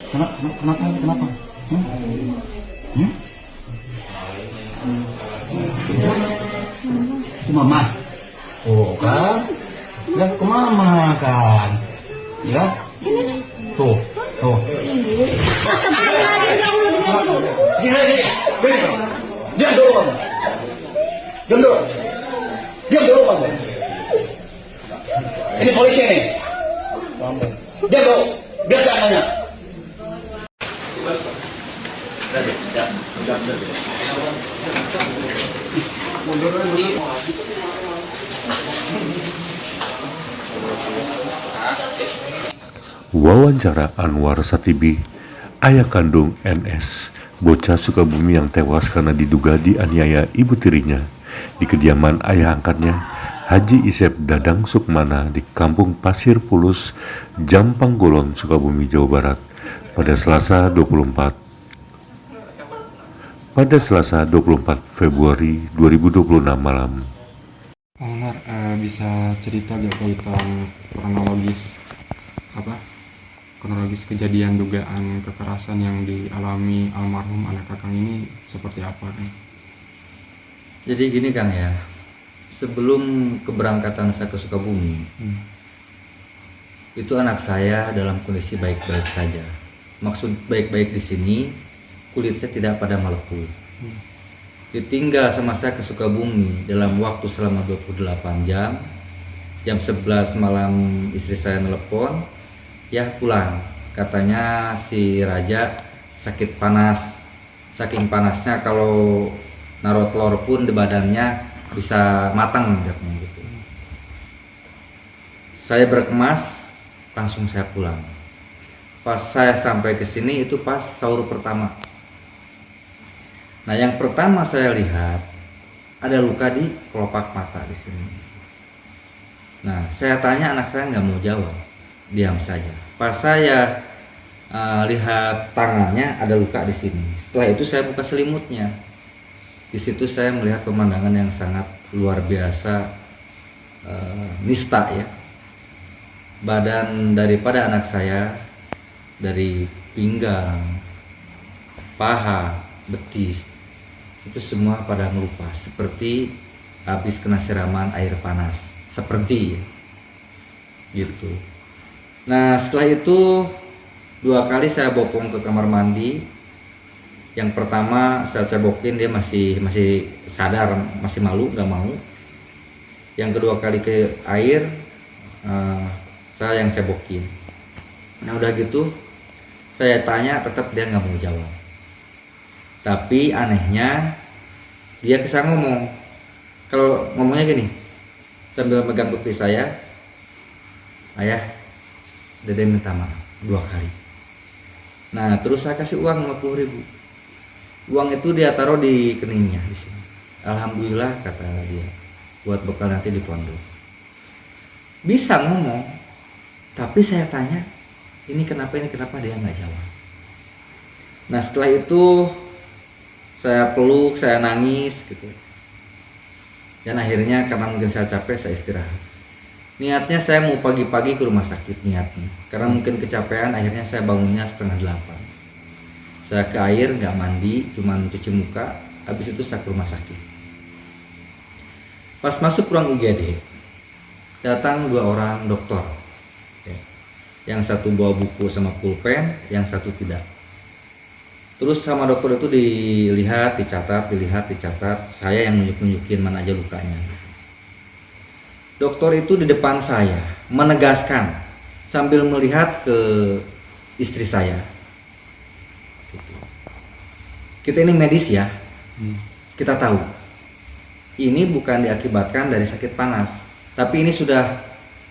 Kenapa? Hmm? Hmm? Ke mama. Oh kan? Ya ke mama kan. Ya. Tuh. Gini. Diam dulu kamu. Diam dulu kamu. Ini polisi nih. Kamu. Diam dulu. Biar saya nanya. Wawancara Anwar Satibi, ayah kandung NS, bocah Sukabumi yang tewas karena diduga dianiaya ibu tirinya di kediaman ayah angkatnya, Haji Isep Dadang Sukmana di Kampung Pasir Pulus, Jampang Golon, Sukabumi, Jawa Barat, pada Selasa 24 Februari 2026 malam. Anwar, bisa cerita gak kaitan kronologis kejadian dugaan kekerasan yang dialami almarhum anak kakang ini seperti apa kan? Jadi gini kan ya, sebelum keberangkatan saya ke Sukabumi, itu anak saya dalam kondisi baik-baik saja. Maksud baik-baik di sini, kulitnya tidak pada melepuh. Ditinggal sama saya ke Sukabumi dalam waktu selama 28 jam. Jam 11 malam istri saya telepon, ya pulang. Katanya si Raja sakit panas. Saking panasnya kalau naruh telur pun di badannya bisa matang gitu. Saya berkemas, langsung saya pulang. Pas saya sampai ke sini itu pas sahur pertama. Nah, yang pertama saya lihat ada luka di kelopak mata di sini. Nah, saya tanya anak saya nggak mau jawab, diam saja. Pas saya lihat tangannya ada luka di sini. Setelah itu saya buka selimutnya. Di situ saya melihat pemandangan yang sangat luar biasa, nista ya. Badan daripada anak saya dari pinggang, paha, betis itu semua pada melupas seperti habis kena siraman air panas, seperti gitu. Nah, setelah itu 2 kali saya bopong ke kamar mandi. Yang pertama saya cebokin, dia masih sadar, masih malu, nggak mau. Yang kedua kali ke air, saya yang cebokin. Nah, udah gitu saya tanya, tetap dia nggak mau jawab. Tapi anehnya dia kesana ngomong. Kalau ngomongnya gini, sambil megang pipi saya, ayah, dede minta maaf 2 kali. Nah, terus saya kasih uang 50.000. Uang itu dia taruh di keningnya di sini. Alhamdulillah, kata dia, buat bekal nanti di pondok. Bisa ngomong, tapi saya tanya, ini kenapa dia nggak jawab. Nah, setelah itu saya peluk, saya nangis gitu. Dan akhirnya karena mungkin saya capek, saya istirahat. Niatnya saya mau pagi-pagi ke rumah sakit niatnya. Karena mungkin kecapean, akhirnya saya bangunnya 7:30. Saya ke air, nggak mandi, cuman cuci muka. Habis itu saya ke rumah sakit. Pas masuk ruang IGD, datang 2 orang dokter. Yang satu bawa buku sama pulpen, yang satu tidak. Terus sama dokter itu dilihat, dicatat. Saya yang nunjukin mana aja lukanya. Dokter itu di depan saya menegaskan sambil melihat ke istri saya. Kita ini medis ya, kita tahu ini bukan diakibatkan dari sakit panas, tapi ini sudah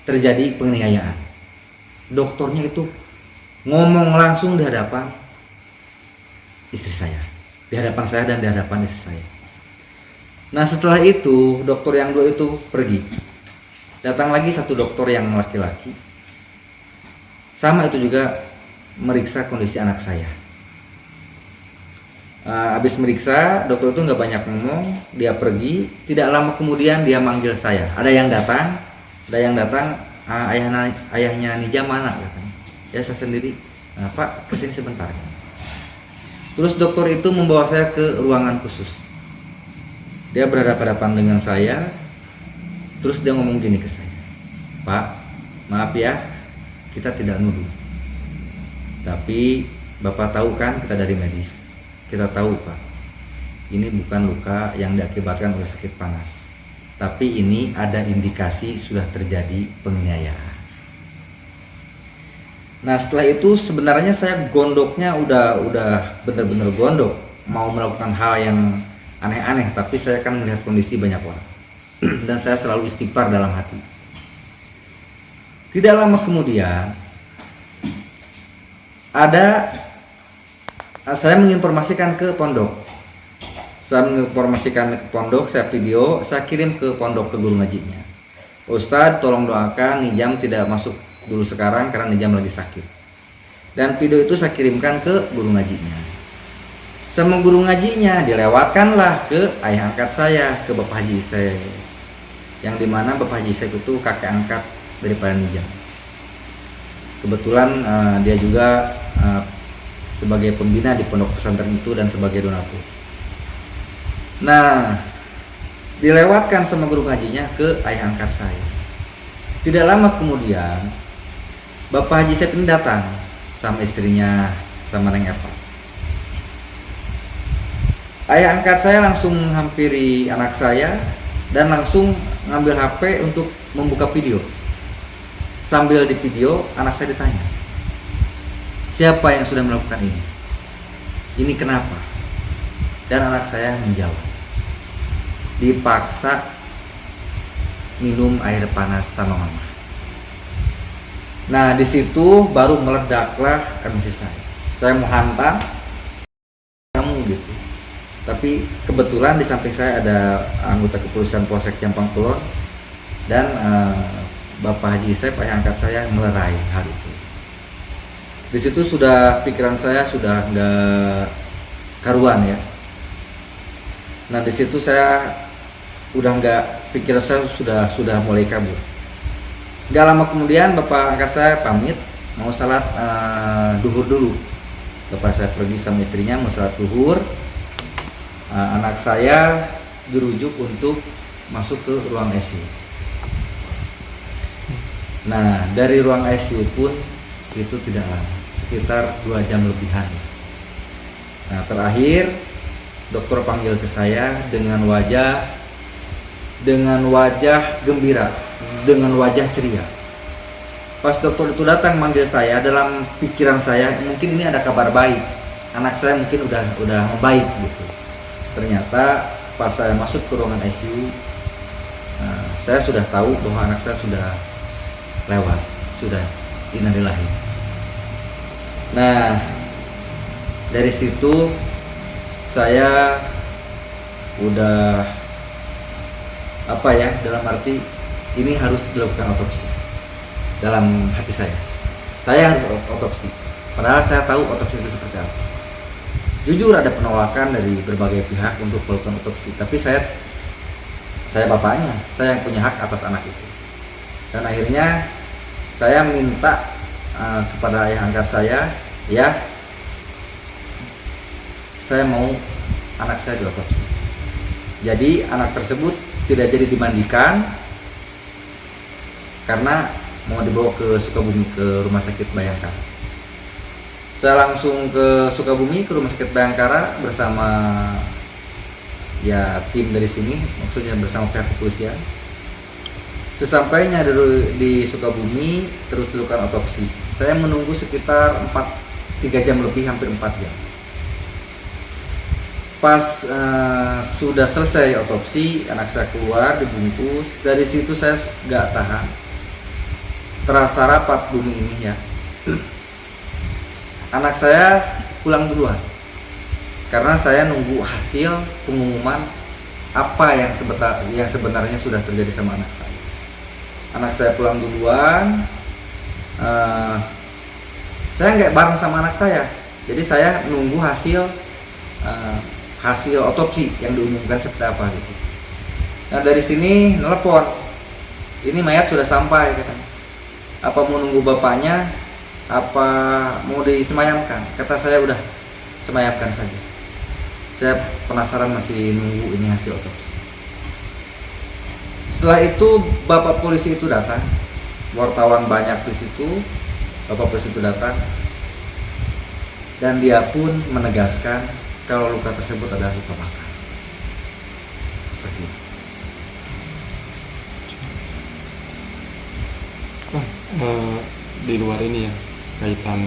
terjadi penganiayaan. Dokternya itu ngomong langsung di hadapan istri saya, di hadapan saya dan di hadapan istri saya. Nah, setelah itu dokter yang 2 itu pergi. Datang lagi satu dokter yang laki-laki, sama itu juga meriksa kondisi anak saya. Habis meriksa, dokter itu nggak banyak ngomong, dia pergi. Tidak lama kemudian dia manggil saya. Ada yang datang, ayahnya Nija mana? Katanya. Ya, saya sendiri. Nah, Pak, kesini sebentar. Terus dokter itu membawa saya ke ruangan khusus. Dia berhadapan-hadapan dengan saya. Terus dia ngomong gini ke saya, Pak, maaf ya, kita tidak nuduh. Tapi Bapak tahu kan kita dari medis. Kita tahu, Pak, ini bukan luka yang diakibatkan oleh sakit panas. Tapi ini ada indikasi sudah terjadi penganiayaan. Nah, setelah itu sebenarnya saya gondoknya udah benar-benar gondok, mau melakukan hal yang aneh-aneh, tapi saya kan melihat kondisi banyak orang. Dan saya selalu istighfar dalam hati. Tidak lama kemudian saya menginformasikan ke pondok. Saya video, saya kirim ke pondok, ke guru ngajinya. Ustadz, tolong doakan Nijam tidak masuk dulu sekarang karena Nijam lagi sakit. Dan video itu saya kirimkan ke guru ngajinya. Sama guru ngajinya dilewatkanlah ke ayah angkat saya, ke Bapak Haji Isep. Yang dimana Bapak Haji Isep itu kakek angkat daripada Nijam. Kebetulan dia juga sebagai pembina di pondok pesantren itu dan sebagai donatur. Nah, dilewatkan sama guru ngajinya ke ayah angkat saya. Tidak lama kemudian Bapak Haji Isep ini datang sama istrinya, sama Neng Eva. Ayah angkat saya langsung menghampiri anak saya dan langsung ngambil HP untuk membuka video. Sambil di video, anak saya ditanya, siapa yang sudah melakukan ini? Ini kenapa? Dan anak saya menjawab, dipaksa minum air panas sama mama. Nah, di situ baru meledaklah emosi saya. Saya mau hantam kamu gitu. Tapi kebetulan di samping saya ada anggota kepolisian Polsek Jampang Kulon dan Bapak Haji Isep, ayah angkat saya, melerai hal itu. Di situ sudah pikiran saya sudah nggak karuan ya. Nah, di situ saya udah nggak, pikiran saya sudah mulai kabur. Gak lama kemudian Bapak angkat saya pamit mau salat duhur dulu. Bapak saya pergi sama istrinya mau salat duhur. Anak saya dirujuk untuk masuk ke ruang ICU. Nah, dari ruang ICU pun itu tidak lama, sekitar 2 jam lebihan. Nah, terakhir dokter panggil ke saya dengan wajah gembira, dengan wajah ceria. Pas dokter itu datang manggil saya, dalam pikiran saya mungkin ini ada kabar baik, anak saya mungkin udah membaik gitu. Ternyata pas saya masuk ke ruangan ICU, saya sudah tahu bahwa anak saya sudah lewat, sudah innalillahi. Nah, dari situ saya udah dalam arti ini harus dilakukan otopsi. Dalam hati saya harus otopsi. Padahal saya tahu otopsi itu seperti apa. Jujur ada penolakan dari berbagai pihak untuk melakukan otopsi, tapi saya bapaknya, saya yang punya hak atas anak itu. Dan akhirnya saya minta kepada ayah angkat saya, ya, saya mau anak saya diotopsi. Jadi anak tersebut tidak jadi dimandikan karena mau dibawa ke Sukabumi, ke Rumah Sakit Bayangkara. Saya langsung ke Sukabumi, ke Rumah Sakit Bayangkara bersama ya tim dari sini, maksudnya bersama pihak kepolisian. Sesampainya di Sukabumi terus dilakukan otopsi. Saya menunggu sekitar 3 jam lebih, hampir 4 jam. Pas sudah selesai otopsi, anak saya keluar dibungkus. Dari situ saya nggak tahan, terasa rapat bumi ini ya. Anak saya pulang duluan karena saya nunggu hasil pengumuman apa yang sebenarnya sudah terjadi sama anak saya. Anak saya pulang duluan, saya nggak bareng sama anak saya, jadi saya nunggu hasil otopsi yang diumumkan seperti apa gitu. Nah, dari sini nelpon, ini mayat sudah sampai katanya. Apa mau nunggu bapaknya? apa mau disemayamkan. Kata saya udah semayamkan saja. Saya penasaran, masih nunggu ini hasil otopsi. Setelah itu bapak polisi itu datang, wartawan banyak di situ. Bapak polisi itu datang dan dia pun menegaskan kalau luka tersebut adalah luka bakar. Seperti itu. Di luar ini ya, kaitan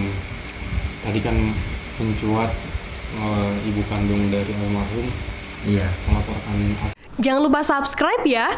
tadi kan mencuat ibu kandung dari almarhum Iya. melaporkan. Jangan lupa subscribe ya.